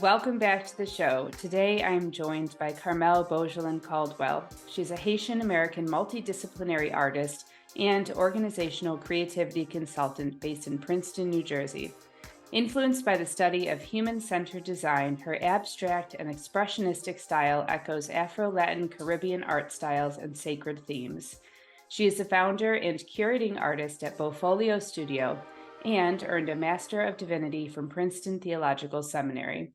Welcome back to the show. Today I am joined by Carmelle Beaugelin Caldwell. She's a Haitian-American multidisciplinary artist and organizational creativity consultant based in Princeton, New Jersey. Influenced by the study of human-centered design, her abstract and expressionistic style echoes Afro-Latin Caribbean art styles and sacred themes. She is the founder and curating artist at BeauFolio Studio and earned a Master of Divinity from Princeton Theological Seminary.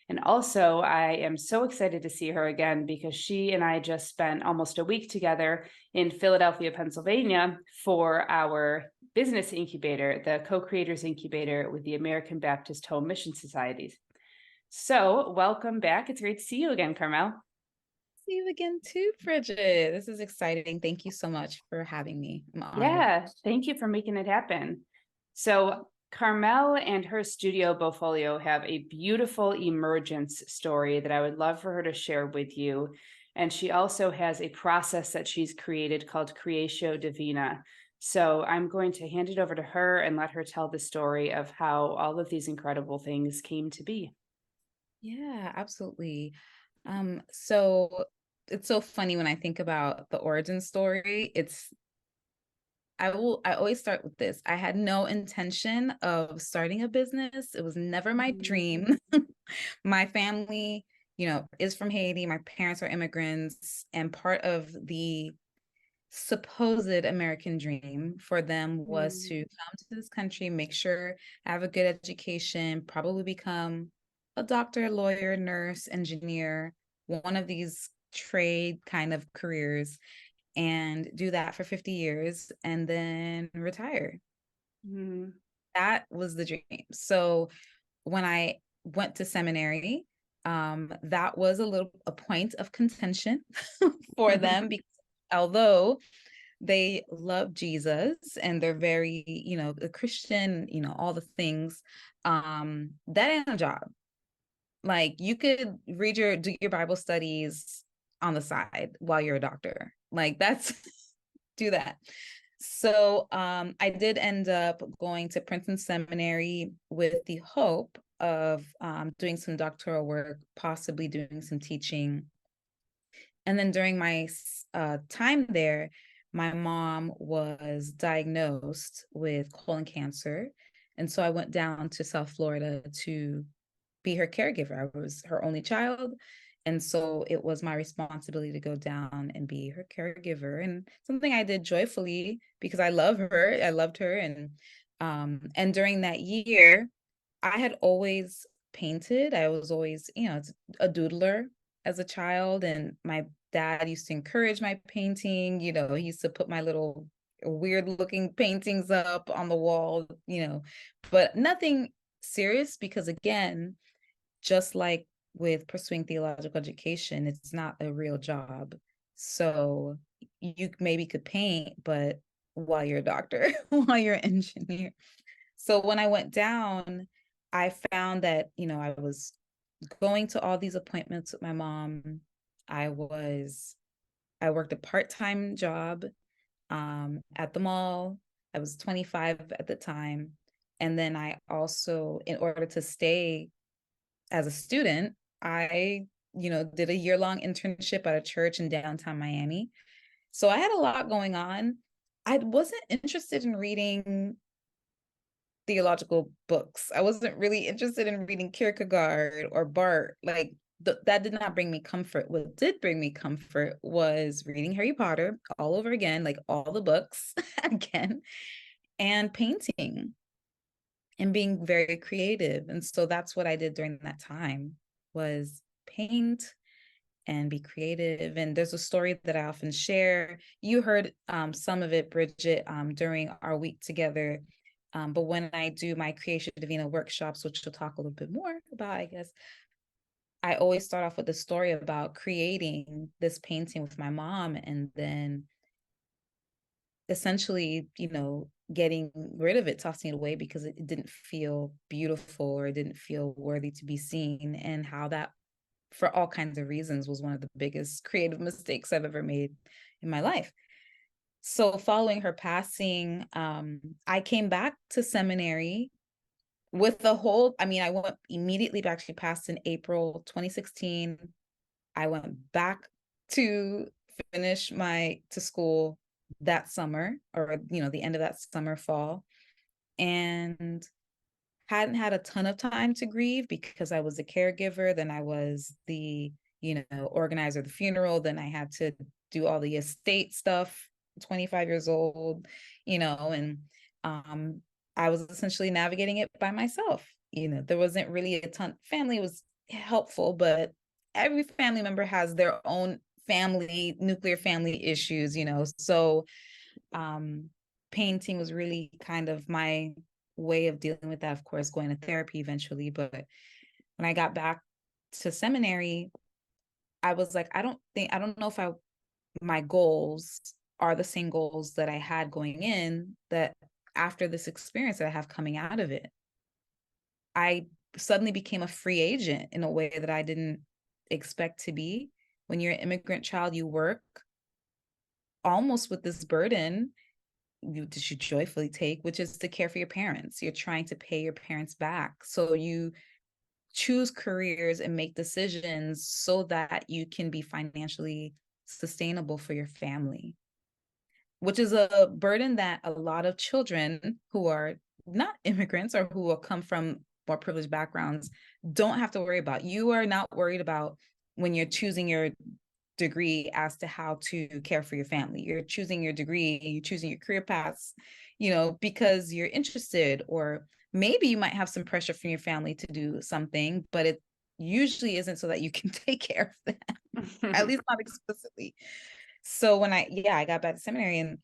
And also, I am so excited to see her again because she and I just spent almost a week together in Philadelphia, Pennsylvania for our business incubator, the Co-Creators Incubator with the American Baptist Home Mission Societies. So welcome back. It's great to see you again, Carmelle. See you again too, Bridget. This is exciting. Thank you so much for having me. I'm honored. Yeah, thank you for making it happen. So Carmelle and her studio BeauFolio have a beautiful emergence story that I would love for her to share with you. And she also has a process that she's created called CreatioDivina. So I'm going to hand it over to her and let her tell the story of how all of these incredible things came to be. Yeah, absolutely. So it's so funny when I think about the origin story. I always start with this. I had no intention of starting a business. It was never my Mhm. dream. My family, is from Haiti. My parents are immigrants, and part of the supposed American dream for them was Mm. to come to this country, make sure I have a good education, probably become a doctor, lawyer, nurse, engineer, one of these trade kind of careers, and do that for 50 years and then retire. Mm. That was the dream. So when I went to seminary, that was a point of contention for them because although they love Jesus and they're very, a Christian, all the things, that ain't a job. Like you could do your Bible studies on the side while you're a doctor. Like that's do that. So I did end up going to Princeton Seminary with the hope of doing some doctoral work, possibly doing some teaching. And then during my time there, my mom was diagnosed with colon cancer. And so I went down to South Florida to be her caregiver. I was her only child. And so it was my responsibility to go down and be her caregiver, and something I did joyfully because I love her. I loved her. And during that year, I had always painted. I was always, a doodler as a child. And my dad used to encourage my painting. He used to put my little weird looking paintings up on the wall, but nothing serious because, again, just like with pursuing theological education, it's not a real job. So you maybe could paint, but while you're a doctor, while you're an engineer. So when I went down, I found that, I was going to all these appointments with my mom. I worked a part-time job at the mall. I was 25 at the time. And then I also, in order to stay as a student, I, did a year-long internship at a church in downtown Miami. So I had a lot going on. I wasn't interested in reading theological books. I wasn't really interested in reading Kierkegaard or Barth. Like that did not bring me comfort. What did bring me comfort was reading Harry Potter all over again, like all the books again, and painting and being very creative. And so that's what I did during that time was paint and be creative. And there's a story that I often share. You heard some of it, Bridget, during our week together. But when I do my CreatioDivina workshops, which we'll talk a little bit more about, I guess, I always start off with a story about creating this painting with my mom and then essentially, getting rid of it, tossing it away because it didn't feel beautiful or it didn't feel worthy to be seen, and how that, for all kinds of reasons, was one of the biggest creative mistakes I've ever made in my life. So following her passing, I came back to seminary with the whole, I mean, I went immediately back, she passed in April 2016. I went back to finish to school that summer, or, the end of that summer, fall, and hadn't had a ton of time to grieve because I was a caregiver. Then I was the, organizer of the funeral. Then I had to do all the estate stuff, 25 years old, and I was essentially navigating it by myself. There wasn't really a ton, family was helpful, but every family member has their own nuclear family issues, so painting was really kind of my way of dealing with that. Of course, going to therapy eventually, but when I got back to seminary, I was like, I don't know if my goals are the same goals that I had going in, that after this experience that I have coming out of it, I suddenly became a free agent in a way that I didn't expect to be. When you're an immigrant child, you work almost with this burden that you joyfully take, which is to care for your parents. You're trying to pay your parents back. So you choose careers and make decisions so that you can be financially sustainable for your family, which is a burden that a lot of children who are not immigrants or who will come from more privileged backgrounds don't have to worry about. You are not worried about when you're choosing your degree as to how to care for your family. You're choosing your degree, you're choosing your career paths, because you're interested, or maybe you might have some pressure from your family to do something, but it usually isn't so that you can take care of them, at least not explicitly. So when I got back to seminary, and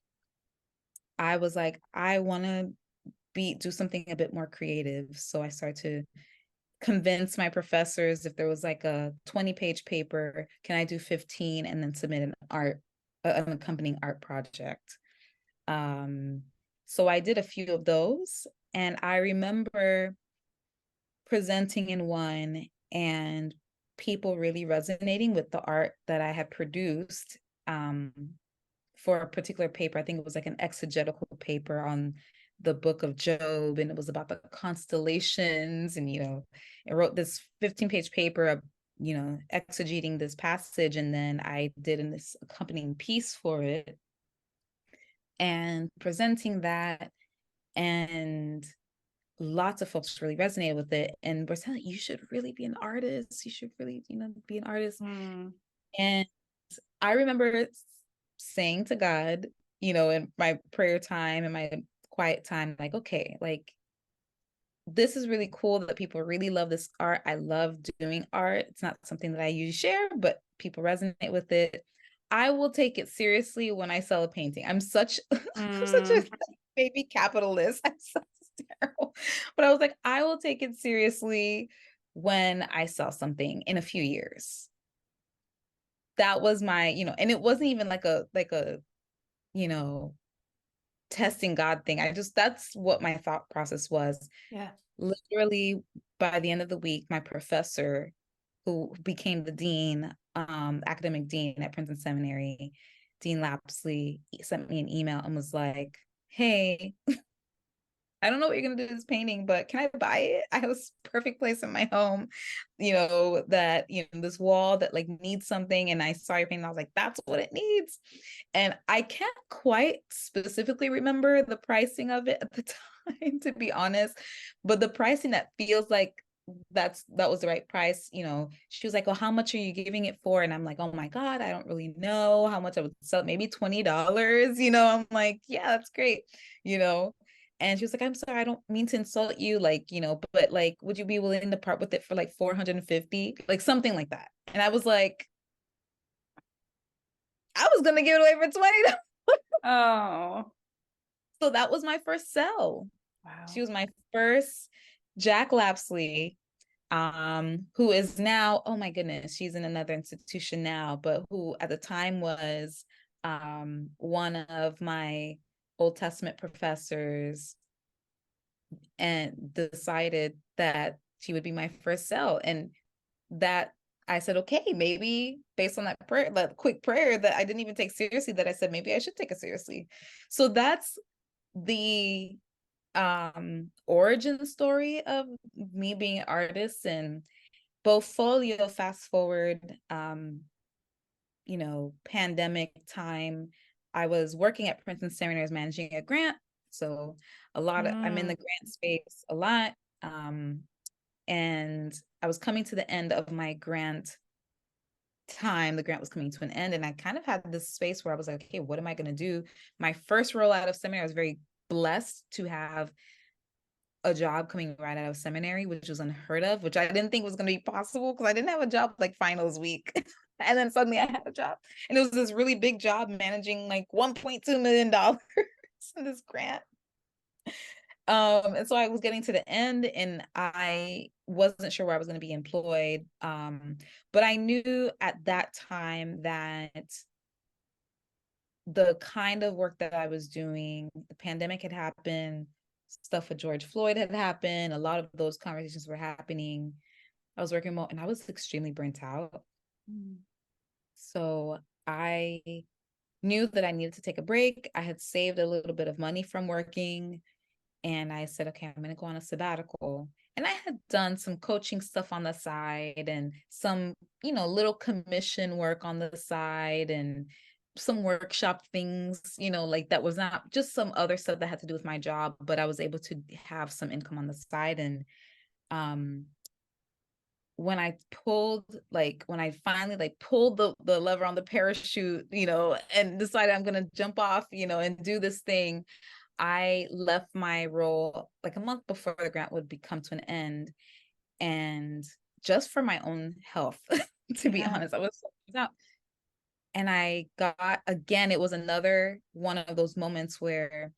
I was like, I want to do something a bit more creative. So I started to convince my professors, if there was like a 20-page paper, can I do 15 and then submit an accompanying art project? So I did a few of those, and I remember presenting in one and people really resonating with the art that I had produced for a particular paper. I think it was like an exegetical paper on the book of Job, and it was about the constellations, and I wrote this 15-page paper of exegeting this passage, and then I did this accompanying piece for it and presenting that, and lots of folks really resonated with it and were saying, you should really be an artist, you should really be an artist. And I remember saying to God, in my prayer time and my quiet time, like, okay, like, this is really cool that people really love this art. I love doing art. It's not something that I usually share, but people resonate with it. I will take it seriously when I sell a painting. I'm such a baby capitalist. I'm so terrible. But I was like, I will take it seriously when I sell something in a few years. That was my, and it wasn't even like a testing God thing. That's what my thought process was. Yeah. Literally by the end of the week, my professor, who became the dean, academic dean at Princeton Seminary, Dean Lapsley, sent me an email and was like, hey, I don't know what you're going to do with this painting, but can I buy it? I have a perfect place in my home, that, this wall that like needs something. And I saw your painting. I was like, that's what it needs. And I can't quite specifically remember the pricing of it at the time, to be honest, but the pricing that feels like that was the right price. She was like, well, how much are you giving it for? And I'm like, oh my God, I don't really know how much I would sell. Maybe $20, I'm like, yeah, that's great. And she was like, I'm sorry, I don't mean to insult you, like, but like, would you be willing to part with it for like 450, like something like that? And I was like, I was gonna give it away for 20. Oh. So that was my first sell. Wow. She was my first. Jack Lapsley, who is now, oh my goodness, she's in another institution now, but who at the time was one of my Old Testament professors, and decided that she would be my first sell. And that I said, okay, maybe based on that prayer, that quick prayer that I didn't even take seriously, that I said, maybe I should take it seriously. So that's the origin story of me being an artist. And BeauFolio, fast forward, pandemic time, I was working at Princeton Seminary as managing a grant. So I'm in the grant space a lot. And I was coming to the end of my grant time. The grant was coming to an end. And I kind of had this space where I was like, okay, what am I going to do? My first role out of seminary, I was very blessed to have a job coming right out of seminary, which was unheard of, which I didn't think was going to be possible because I didn't have a job like finals week. And then suddenly I had a job. And it was this really big job managing like $1.2 million in this grant. And so I was getting to the end and I wasn't sure where I was going to be employed. But I knew at that time that the kind of work that I was doing, the pandemic had happened, stuff with George Floyd had happened, a lot of those conversations were happening. I was working remote and I was extremely burnt out. So I knew that I needed to take a break. I had saved a little bit of money from working. And I said, okay, I'm going to go on a sabbatical. And I had done some coaching stuff on the side and some, little commission work on the side and some workshop things, like that was not just some other stuff that had to do with my job, but I was able to have some income on the side. And when I finally pulled the lever on the parachute, and decided I'm going to jump off, and do this thing, I left my role like a month before the grant would come to an end. And just for my own health, to be honest, I was out. And I got, again, it was another one of those moments where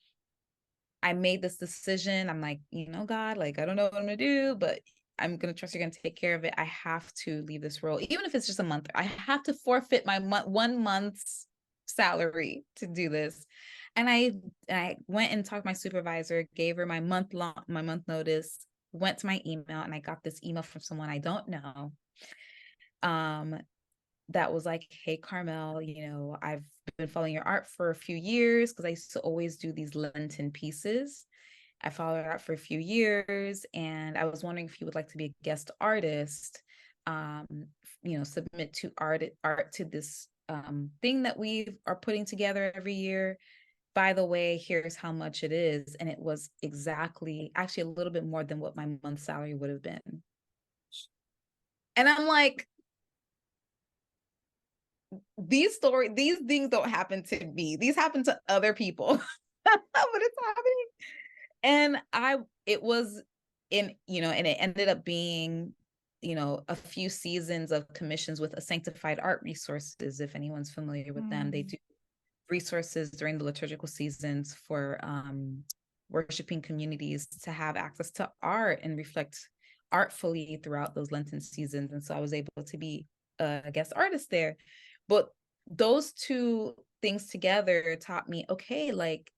I made this decision. I'm like, God, like, I don't know what I'm going to do, but I'm going to trust you're going to take care of it. I have to leave this role, even if it's just a month. I have to forfeit my 1 month's salary to do this. And I went and talked to my supervisor, gave her my month notice, went to my email, and I got this email from someone I don't know. That was like, hey, Carmelle, I've been following your art for a few years because I used to always do these Lenten pieces. I followed your art for a few years, and I was wondering if you would like to be a guest artist, submit to art to this thing that we are putting together every year. By the way, here's how much it is. And it was actually a little bit more than what my month's salary would have been. And I'm like, these things don't happen to me. These happen to other people, but it's happening. And it ended up being, a few seasons of commissions with a Sanctified Art Resources. If anyone's familiar with them, they do resources during the liturgical seasons for worshiping communities to have access to art and reflect artfully throughout those Lenten seasons. And so I was able to be a guest artist there. But those two things together taught me, okay, like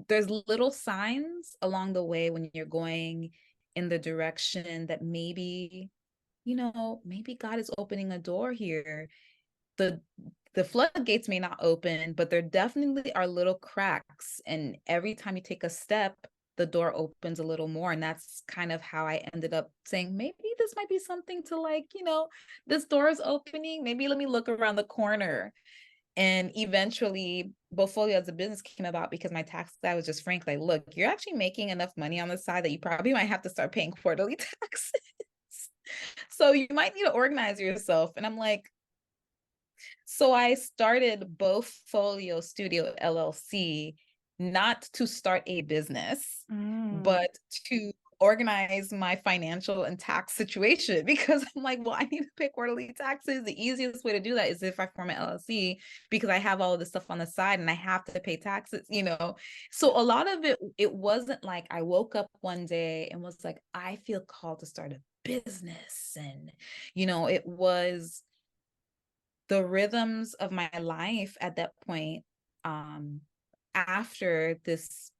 there's little signs along the way when you're going in the direction that maybe God is opening a door here. The floodgates may not open, but there definitely are little cracks. And every time you take a step, the door opens a little more. And that's kind of how I ended up saying, maybe this might be something to this door is opening. Maybe let me look around the corner. And eventually BeauFolio as a business came about because my tax guy was just frank, like, look, you're actually making enough money on the side that you probably might have to start paying quarterly taxes. So you might need to organize yourself. And I'm like, so I started BeauFolio Studio LLC, not to start a business, but to organize my financial and tax situation, because I'm like, well, I need to pay quarterly taxes. The easiest way to do that is if I form an LLC, because I have all of this stuff on the side and I have to pay taxes, So a lot of it wasn't like I woke up one day and was like, I feel called to start a business. And, it was the rhythms of my life at that point, after this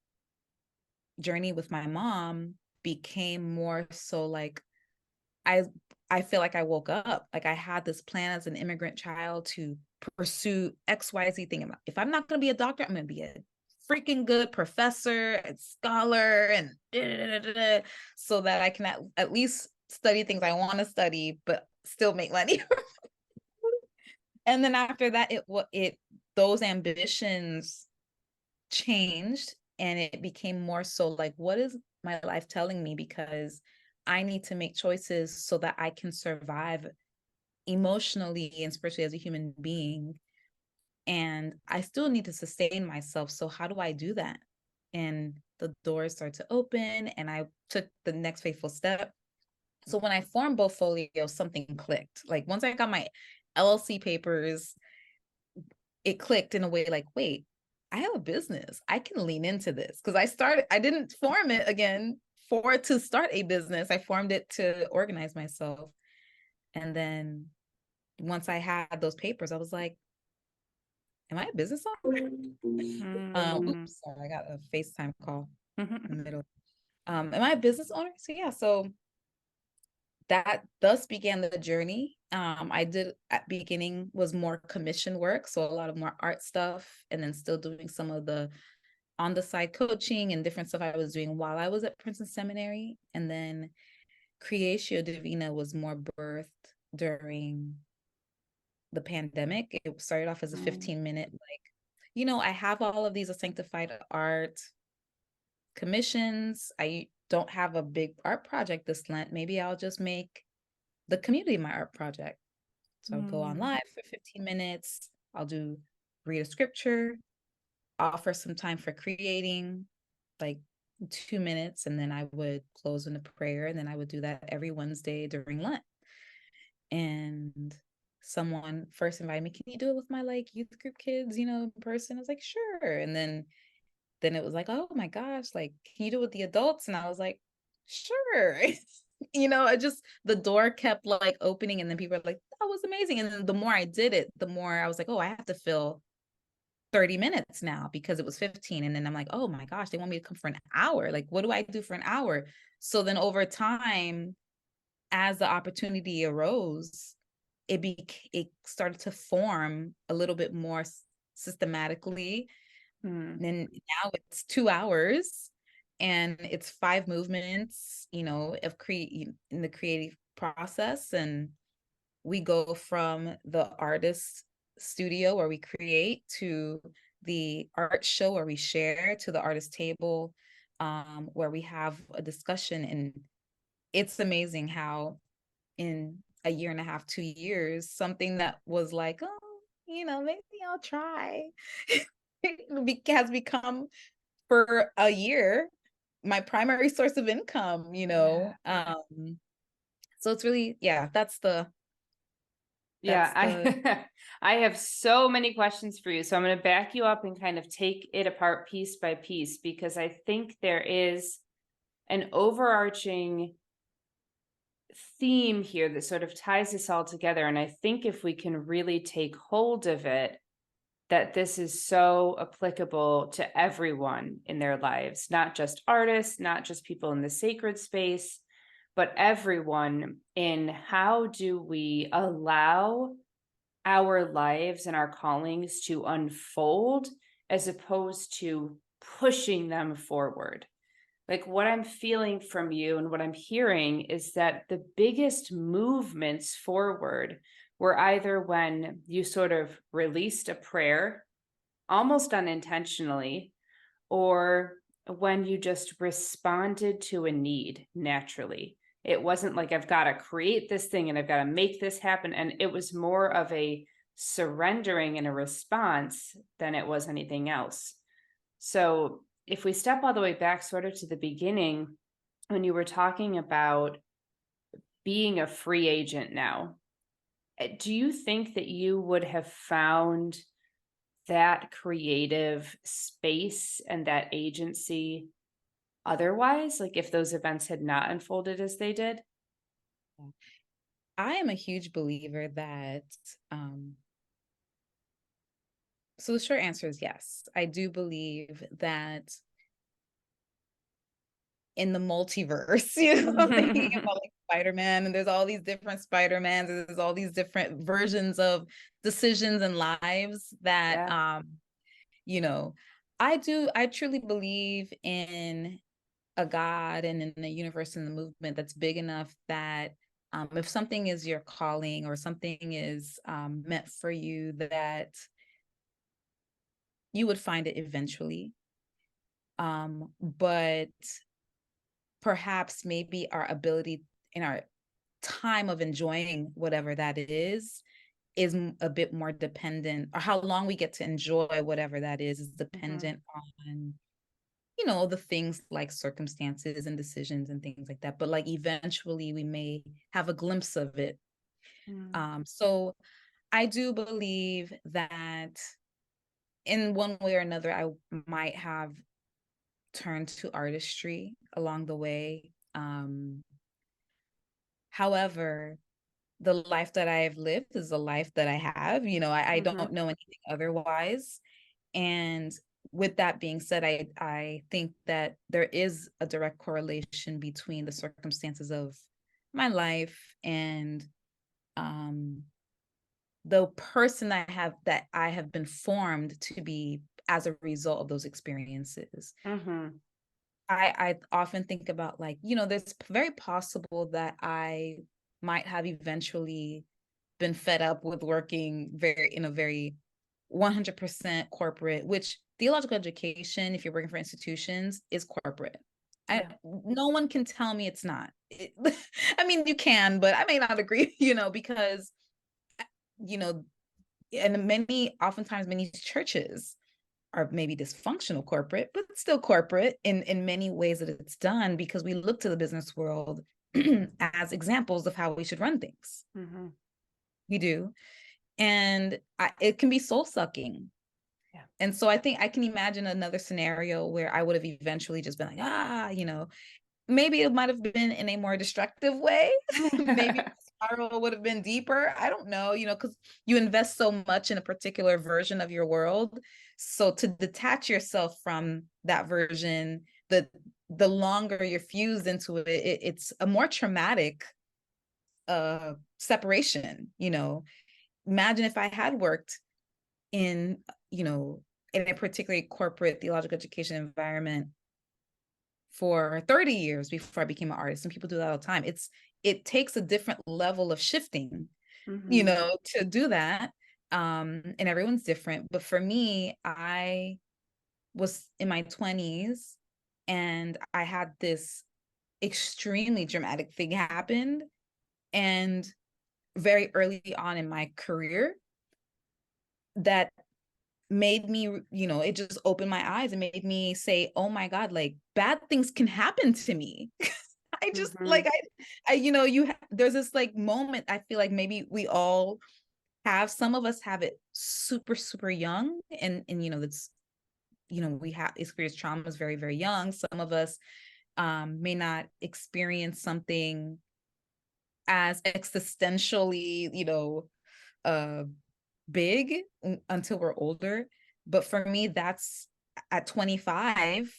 journey with my mom, became more so like I feel like I woke up, like I had this plan as an immigrant child to pursue XYZ thing. If I'm not going to be a doctor, I'm going to be a freaking good professor and scholar and so that I can at least study things I want to study, but still make money. And then after that, those ambitions changed, and it became more so like, what is my life telling me? Because I need to make choices so that I can survive emotionally and spiritually as a human being. And I still need to sustain myself. So how do I do that? And the doors started to open, and I took the next faithful step. So when I formed BeauFolio, something clicked. Like once I got my LLC papers, it clicked in a way like, wait, I have a business. I can lean into this. Because I didn't form it again to start a business. I formed it to organize myself. And then once I had those papers, I was like, am I a business owner? Oops, sorry, I got a FaceTime call in the middle. Am I a business owner? So yeah, so that thus began the journey. I did at beginning was more commission work, so a lot of more art stuff, and then still doing some of the on the side coaching and different stuff I was doing while I was at Princeton Seminary. And then CreatioDivina was more birthed during the pandemic. It started off as a 15-minute, I have all of these sanctified art commissions. I don't have a big art project this Lent. Maybe I'll just make the community my art project. So I'll go on live for 15 minutes. I'll read a scripture, offer some time for creating, like 2 minutes, and then I would close in a prayer. And then I would do that every Wednesday during Lent. And someone first invited me, can you do it with my youth group kids, in person? I was like, sure. And then it was like, oh my gosh, can you do it with the adults? And I was like, sure. The door kept opening, and then people were like, that was amazing. And then the more I did it, the more I was like, oh, I have to fill 30 minutes now, because it was 15. And then I'm like, oh my gosh, they want me to come for an hour. What do I do for an hour? So then over time, as the opportunity arose, it started to form a little bit more systematically. And now it's 2 hours, and it's 5 movements, of in the creative process. And we go from the artist studio where we create, to the art show where we share, to the artist table, where we have a discussion. And it's amazing how in a year and a half, 2 years, something that was like, oh, maybe I'll try, has become for a year my primary source of income. So it's really, that's I I have so many questions for you. So I'm going to back you up and kind of take it apart piece by piece, because I think there is an overarching theme here that sort of ties this all together. And I think if we can really take hold of it, that this is so applicable to everyone in their lives, not just artists, not just people in the sacred space, but everyone. In how do we allow our lives and our callings to unfold, as opposed to pushing them forward. What I'm feeling from you and what I'm hearing is that the biggest movements forward were either when you sort of released a prayer almost unintentionally, or when you just responded to a need naturally. It wasn't like, I've got to create this thing and I've got to make this happen. And it was more of a surrendering and a response than it was anything else. So if we step all the way back sort of to the beginning, when you were talking about being a free agent now, do you think that you would have found that creative space and that agency otherwise, if those events had not unfolded as they did? I am a huge believer that so the short answer is yes. I do believe that in the multiverse, I'm thinking about Spider-Man, and there's all these different Spider-Mans, there's all these different versions of decisions and lives that I truly believe in a God and in the universe and the movement that's big enough that if something is your calling or something is meant for you, that you would find it eventually. But perhaps maybe our ability in our time of enjoying whatever that is a bit more dependent, or how long we get to enjoy whatever that is dependent on, you know, the things like circumstances and decisions and things like that. But like eventually we may have a glimpse of it. So I do believe that in one way or another, I might have turned to artistry along the way. However, the life that I have lived is the life that I have. You know, I don't know anything otherwise. And with that being said, I think that there is a direct correlation between the circumstances of my life and the person that I have been formed to be as a result of those experiences. I often think about, like, you know, there's very possible that I might have eventually been fed up with working in a very 100% corporate, which theological education, if you're working for institutions, is corporate. No one can tell me it's not. I mean, you can, but I may not agree, you know, because, you know, and oftentimes many churches are maybe dysfunctional corporate, but still corporate in many ways that it's done, because we look to the business world as examples of how we should run things. We do. And it can be soul sucking. Yeah. And so I think I can imagine another scenario where I would have eventually just been like, you know, maybe it might have been in a more destructive way. Maybe the spiral would have been deeper. I don't know, you know, because you invest so much in a particular version of your world. So to detach yourself from that version, the longer you're fused into it, it's a more traumatic separation, you know. Imagine if I had worked in, you know, in a particularly corporate theological education environment for 30 years before I became an artist. And people do that all the time. It takes a different level of shifting, you know, to do that. And everyone's different. But for me, I was in my 20s and I had this extremely dramatic thing happen. And very early on in my career, that made me, you know, it just opened my eyes and made me say, oh my God, like bad things can happen to me. I just like, you know, there's this like moment, I feel like maybe we all have, some of us have it super, super young. And, you know, that's, you know, we have experienced traumas very, very young. Some of us may not experience something as existentially, you know, big until we're older. But for me, that's at 25,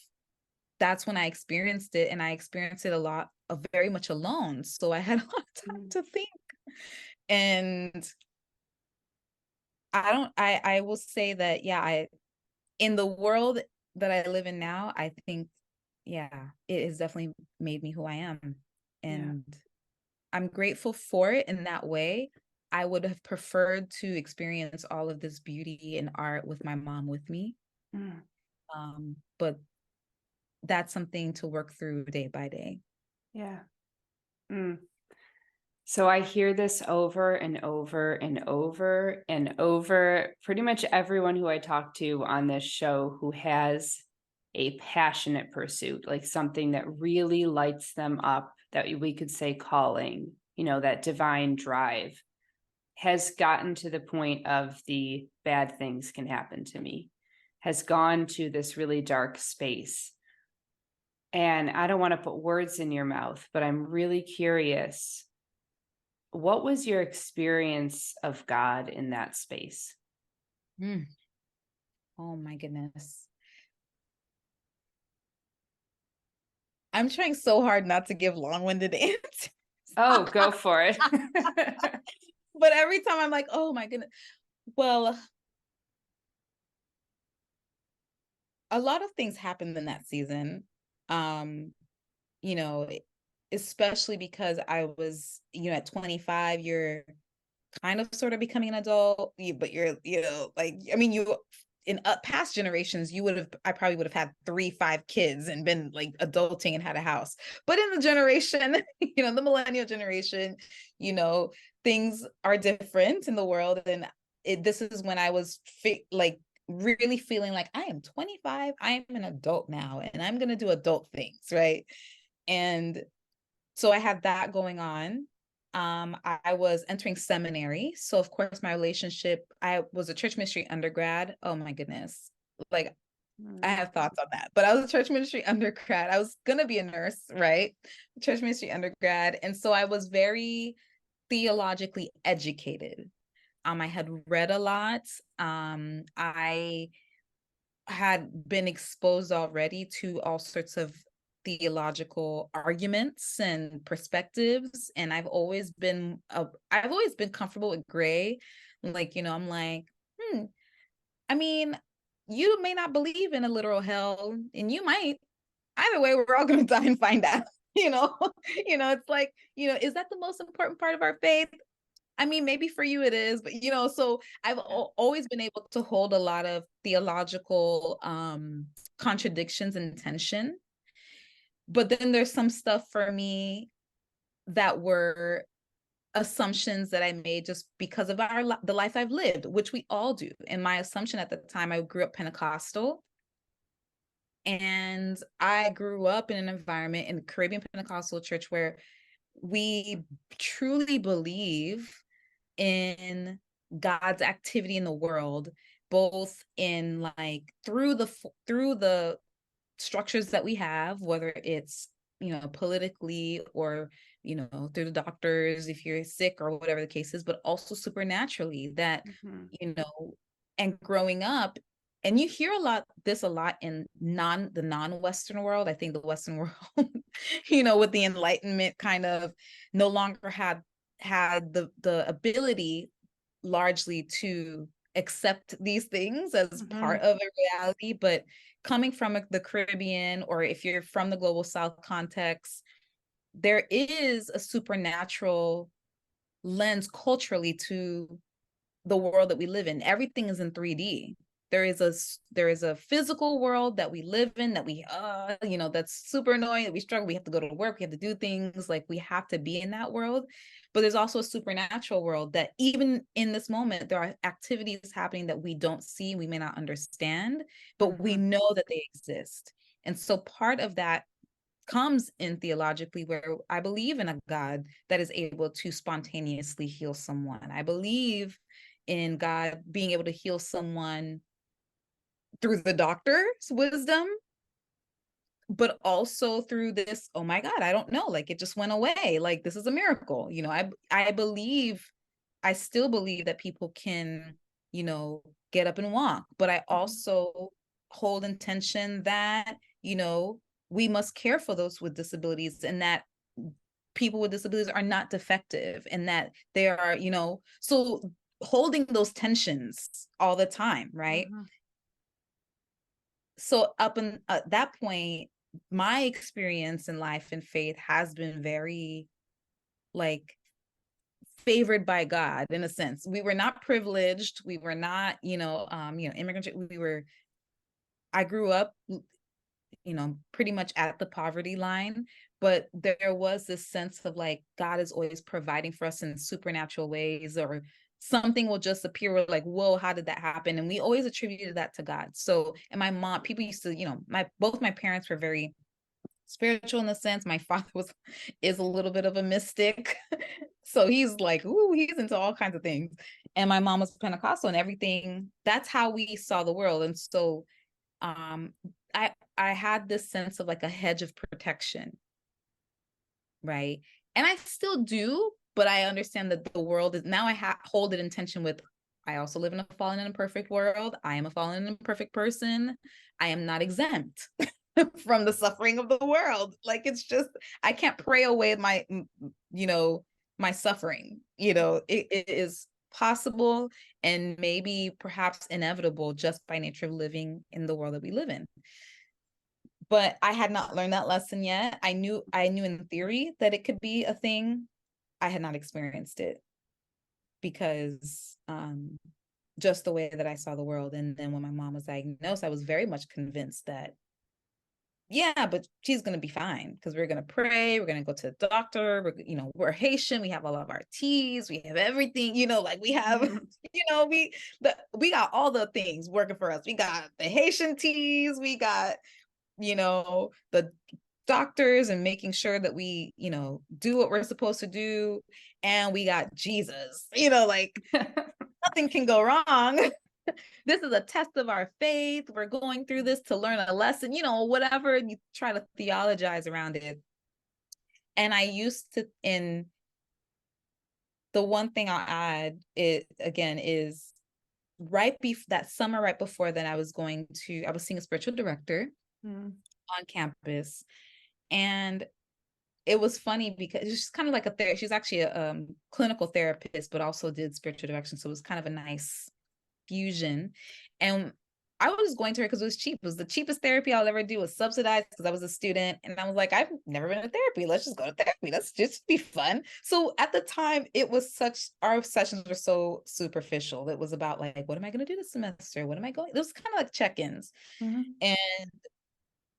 that's when I experienced it. And I experienced it a lot of very much alone. So I had a lot of time to think. And I will say that, yeah, in the world that I live in now, I think, yeah, it has definitely made me who I am. And I'm grateful for it in that way. I would have preferred to experience all of this beauty and art with my mom with me. But that's something to work through day by day. Yeah. So I hear this over and over and over and over. Pretty much everyone who I talk to on this show who has a passionate pursuit, like something that really lights them up, that we could say calling, you know, that divine drive, has gotten to the point of the bad things can happen to me, has gone to this really dark space. And I don't want to put words in your mouth, but I'm really curious. What was your experience of God in that space? Oh my goodness. I'm trying so hard not to give long-winded answers. Oh, go for it. But every time I'm like, oh my goodness. Well, a lot of things happened in that season. Um, you know, especially because I was, at 25, you're kind of sort of becoming an adult, but you're, like, I mean, you in past generations, I probably would have had 3, 5 kids and been like adulting and had a house. But in the generation, the millennial generation, things are different in the world. And this is when I was like really feeling like I am 25, I am an adult now, and I'm going to do adult things, right? And so I had that going on. I was entering seminary. So of course my relationship, I was a church ministry undergrad. Oh my goodness. Like I have thoughts on that, but I was a church ministry undergrad. I was going to be a nurse, right? Church ministry undergrad. And so I was very theologically educated. I had read a lot. I had been exposed already to all sorts of theological arguments and perspectives, and I've always been comfortable with gray. Like, I'm like, I mean, you may not believe in a literal hell, and you might. Either way, we're all going to die and find out. It's like, is that the most important part of our faith? I mean, maybe for you it is, but so I've always been able to hold a lot of theological contradictions and tension. But then there's some stuff for me that were assumptions that I made just because of the life I've lived, which we all do. And my assumption at the time, I grew up Pentecostal. And I grew up in an environment in the Caribbean Pentecostal church where we truly believe in God's activity in the world, both in like through the structures that we have, whether it's politically or through the doctors if you're sick or whatever the case is, but also supernaturally that and growing up. And you hear a lot in the non-Western world. I think the Western world, with the Enlightenment kind of no longer had the ability largely to accept these things as part of a reality. But coming from the Caribbean, or if you're from the global South context, there is a supernatural lens culturally to the world that we live in. Everything is in 3D. There is a physical world that we live in that we that's super annoying, that we struggle. We have to go to work, we have to do things, like we have to be in that world. But there's also a supernatural world that even in this moment there are activities happening that we don't see, we may not understand, but we know that they exist. And so part of that comes in theologically, where I believe in a God that is able to spontaneously heal someone. I believe in God being able to heal someone through the doctor's wisdom, but also through this, oh my God, I don't know, like it just went away, like this is a miracle. I still believe that people can get up and walk, but I also hold intention that we must care for those with disabilities, and that people with disabilities are not defective, and that they are so holding those tensions all the time, right? So up in that point, my experience in life and faith has been very like favored by God, in a sense. We were not privileged. We were not, immigrant. I grew up, pretty much at the poverty line, but there was this sense of like, God is always providing for us in supernatural ways, or something will just appear. We're like, whoa, how did that happen? And we always attributed that to God. So, and my mom, people used to, both my parents were very spiritual in the sense. My father is a little bit of a mystic. So he's like, ooh, he's into all kinds of things. And my mom was Pentecostal, and everything. That's how we saw the world. And so I had this sense of like a hedge of protection, right? And I still do, but I understand that the world is now, I hold it in tension with, I also live in a fallen and imperfect world. I am a fallen and imperfect person. I am not exempt from the suffering of the world. Like, it's just, I can't pray away my, my suffering. It is possible and maybe perhaps inevitable just by nature of living in the world that we live in. But I had not learned that lesson yet. I knew in theory that it could be a thing. I had not experienced it because just the way that I saw the world. And then when my mom was diagnosed, I was very much convinced that, yeah, but she's going to be fine because we're going to pray. We're going to go to the doctor. We're Haitian. We have all of our teas. We have everything, like we have, we got all the things working for us. We got the Haitian teas. We got, the doctors and making sure that we, do what we're supposed to do. And we got Jesus, nothing can go wrong. This is a test of our faith. We're going through this to learn a lesson, whatever you try to theologize around it. And I used to, in the one thing I'll add is that summer, right before that, I was seeing a spiritual director on campus. And it was funny because she's kind of like she's actually a clinical therapist, but also did spiritual direction. So it was kind of a nice fusion. And I was going to her because it was cheap. It was the cheapest therapy I'll ever do, was subsidized because I was a student. And I was like, I've never been to therapy. Let's just go to therapy. Let's just be fun. So at the time, our sessions were so superficial. It was about like, what am I going to do this semester? What am I going? It was kind of like check-ins. And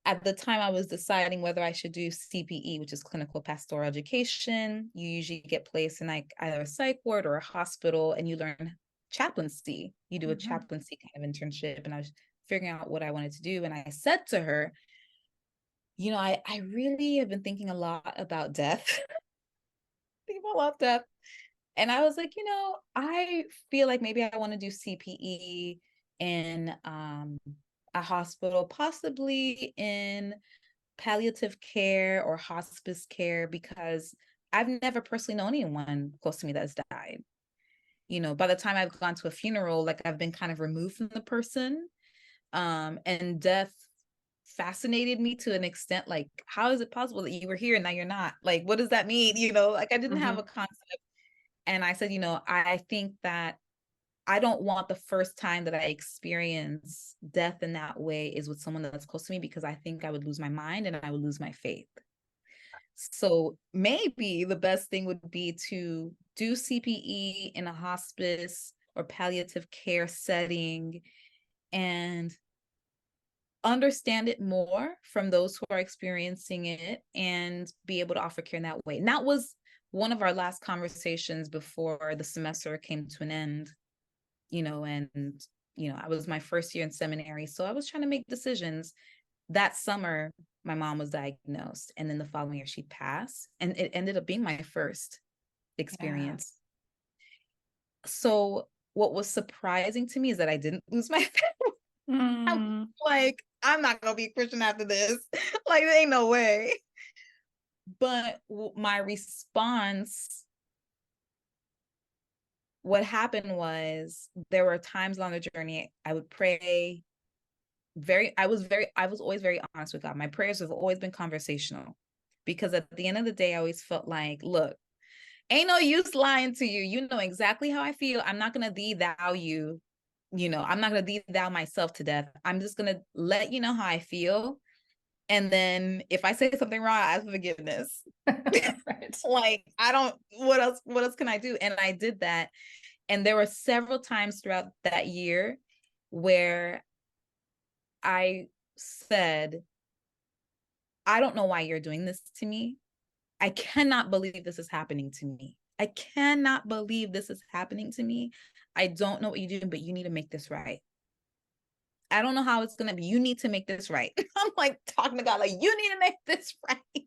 at the time, I was deciding whether I should do CPE, which is clinical pastoral education. You usually get placed in like either a psych ward or a hospital, and you learn chaplaincy. You do a chaplaincy kind of internship. And I was figuring out what I wanted to do. And I said to her, I really have been thinking a lot about death. And I was like, I feel like maybe I want to do CPE in a hospital, possibly in palliative care or hospice care, because I've never personally known anyone close to me that's died. By the time I've gone to a funeral, like I've been kind of removed from the person. And death fascinated me to an extent, like, how is it possible that you were here and now you're not? Like, what does that mean? Like I didn't have a concept. And I said, I think that I don't want the first time that I experience death in that way is with someone that's close to me, because I think I would lose my mind and I would lose my faith. So maybe the best thing would be to do CPE in a hospice or palliative care setting and understand it more from those who are experiencing it and be able to offer care in that way. And that was one of our last conversations before the semester came to an end, and, I was my first year in seminary. So I was trying to make decisions. That summer, my mom was diagnosed, and then the following year she passed, and it ended up being my first experience. Yeah. So what was surprising to me is that I didn't lose my faith. I'm like, I'm not gonna be a Christian after this. Like, there ain't no way. But my response, what happened was, there were times along the journey I would pray. I was always very honest with God. My prayers have always been conversational, because at the end of the day, I always felt like, look, ain't no use lying to you. You know exactly how I feel. I'm not going to thee-thou you. I'm not going to thee-thou myself to death. I'm just going to let you know how I feel. And then if I say something wrong, I ask for forgiveness. Right. Like, what else can I do? And I did that. And there were several times throughout that year where I said, I don't know why you're doing this to me. I cannot believe this is happening to me. I cannot believe this is happening to me. I don't know what you're doing, but you need to make this right. I don't know how it's going to be. You need to make this right. I'm like talking to God, like, you need to make this right.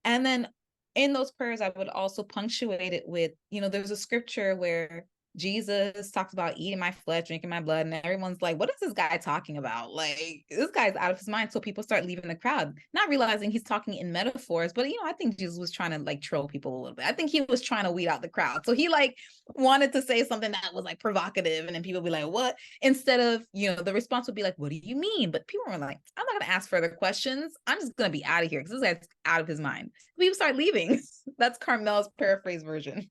And then in those prayers, I would also punctuate it with, there's a scripture where Jesus talks about eating my flesh, drinking my blood, and everyone's like, what is this guy talking about? Like, this guy's out of his mind. So people start leaving the crowd, not realizing he's talking in metaphors. But, I think Jesus was trying to like troll people a little bit. I think he was trying to weed out the crowd. So he like wanted to say something that was like provocative, and then people be like, what? Instead of, the response would be like, what do you mean? But people were like, I'm not going to ask further questions. I'm just going to be out of here because this guy's out of his mind. People start leaving. That's Carmelle's paraphrase version.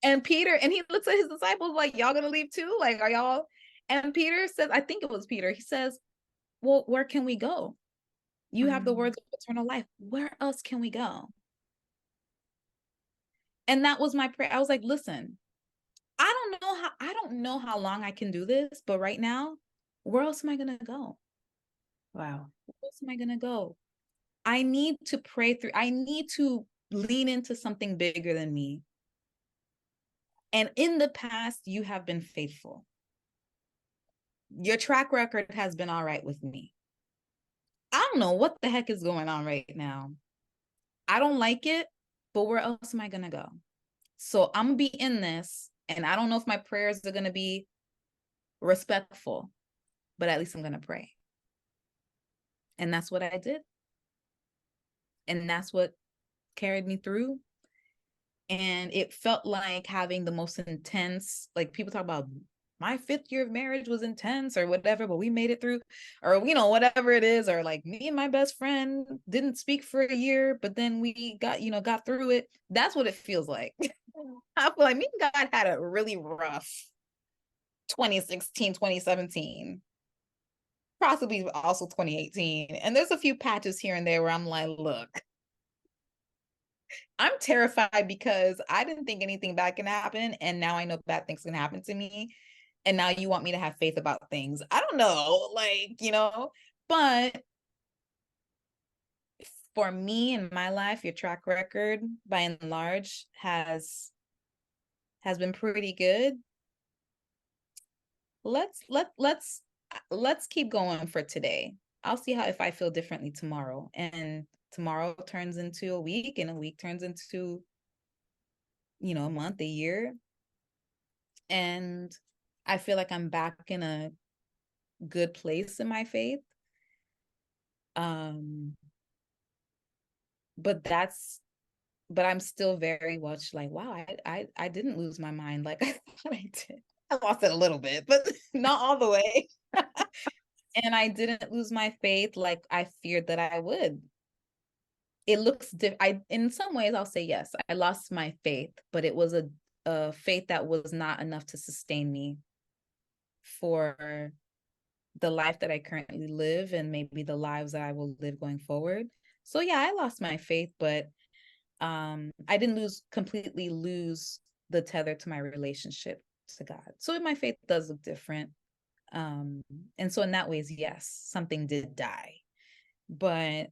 And Peter, and he looks at his disciples like, y'all gonna leave too? Like, are y'all? And Peter says, I think it was Peter. He says, well, where can we go? You have the words of eternal life. Where else can we go? And that was my prayer. I was like, listen, I don't know how long I can do this, but right now, where else am I gonna go? Wow. Where else am I gonna go? I need to pray through, I need to lean into something bigger than me. And in the past, you have been faithful. Your track record has been all right with me. I don't know what the heck is going on right now. I don't like it, but where else am I gonna go? So I'm gonna be in this, and I don't know if my prayers are gonna be respectful, but at least I'm gonna pray. And that's what I did. And that's what carried me through. And it felt like having the most intense, like people talk about my 5th year of marriage was intense or whatever, but we made it through, or, you know, whatever it is, or like me and my best friend didn't speak for a year, but then we got, got through it. That's what it feels like. I feel like me and God had a really rough 2016, 2017, possibly also 2018. And there's a few patches here and there where I'm like, look, I'm terrified because I didn't think anything bad can happen. And now I know bad things can happen to me. And now you want me to have faith about things. I don't know, but for me in my life, your track record by and large has been pretty good. Let's keep going for today. I'll see if I feel differently tomorrow. And tomorrow turns into a week, and a week turns into, a month, a year. And I feel like I'm back in a good place in my faith. But I'm still very much like, wow, I didn't lose my mind like I thought I did. I lost it a little bit, but not all the way. And I didn't lose my faith like I feared that I would. It looks in some ways I'll say yes, I lost my faith, but it was a faith that was not enough to sustain me for the life that I currently live and maybe the lives that I will live going forward. So yeah, I lost my faith, but I didn't completely lose the tether to my relationship to God. So my faith does look different. And so in that ways, yes, something did die, but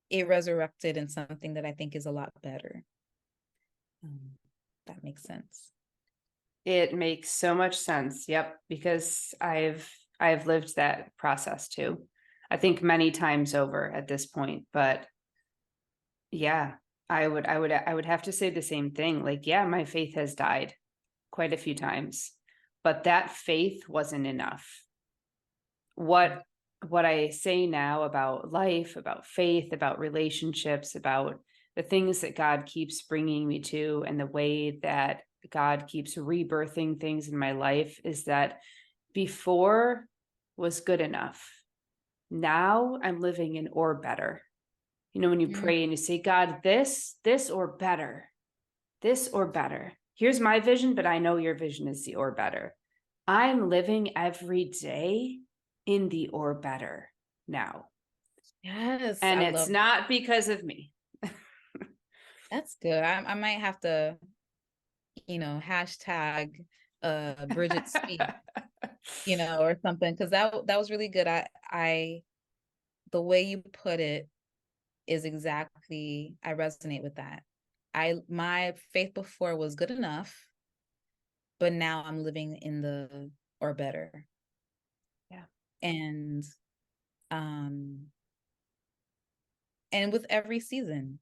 it resurrected in something that I think is a lot better. That makes sense. It makes so much sense. Yep, because I've lived that process too. I think many times over at this point, but yeah, I would have to say the same thing. Like, yeah, my faith has died quite a few times, but that faith wasn't enough. What I say now about life, about faith, about relationships, about the things that God keeps bringing me to, and the way that God keeps rebirthing things in my life is that before was good enough. Now I'm living in or better. When you pray and you say, God, this or better, this or better. Here's my vision, but I know your vision is the or better. I'm living every day in the or better now. Yes. And it's not because of me. That's good. I might have to, hashtag Bridget speak, or something, because that was really good. I the way you put it is exactly, I resonate with that. My faith before was good enough, but now I'm living in the or better. Yeah. And with every season,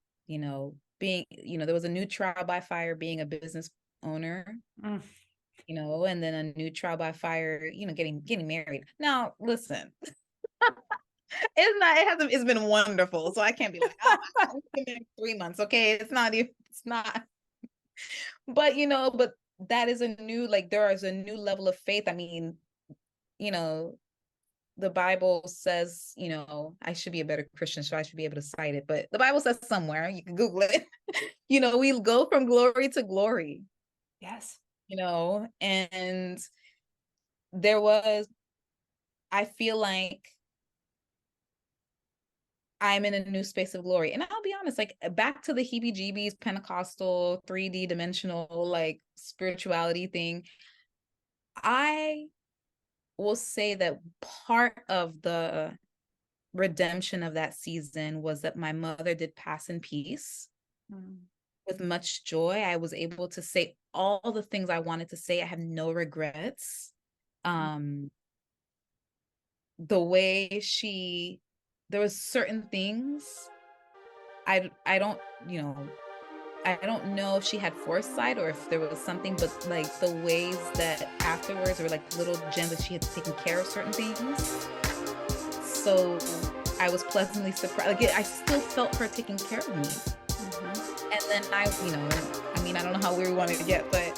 being, there was a new trial by fire being a business owner, and then a new trial by fire, getting married. Now, listen, it's been wonderful. So I can't be like, oh, I've been 3 months. Okay. It's not, but but that is a new, like, there is a new level of faith. I mean, the Bible says, I should be a better Christian, so I should be able to cite it, but the Bible says somewhere, you can Google it, We go from glory to glory, Yes. and there was, I feel like I'm in a new space of glory. And I'll be honest, like back to the heebie-jeebies, Pentecostal, 3D dimensional, like spirituality thing. I will say that part of the redemption of that season was that my mother did pass in peace. With much joy. I was able to say all the things I wanted to say. I have no regrets. The way there was certain things I don't, I don't know if she had foresight or if there was something, but like the ways that afterwards, or like little gems that she had taken care of certain things. So I was pleasantly surprised. Like I still felt her taking care of me. And then I don't know how weird we wanted to get, but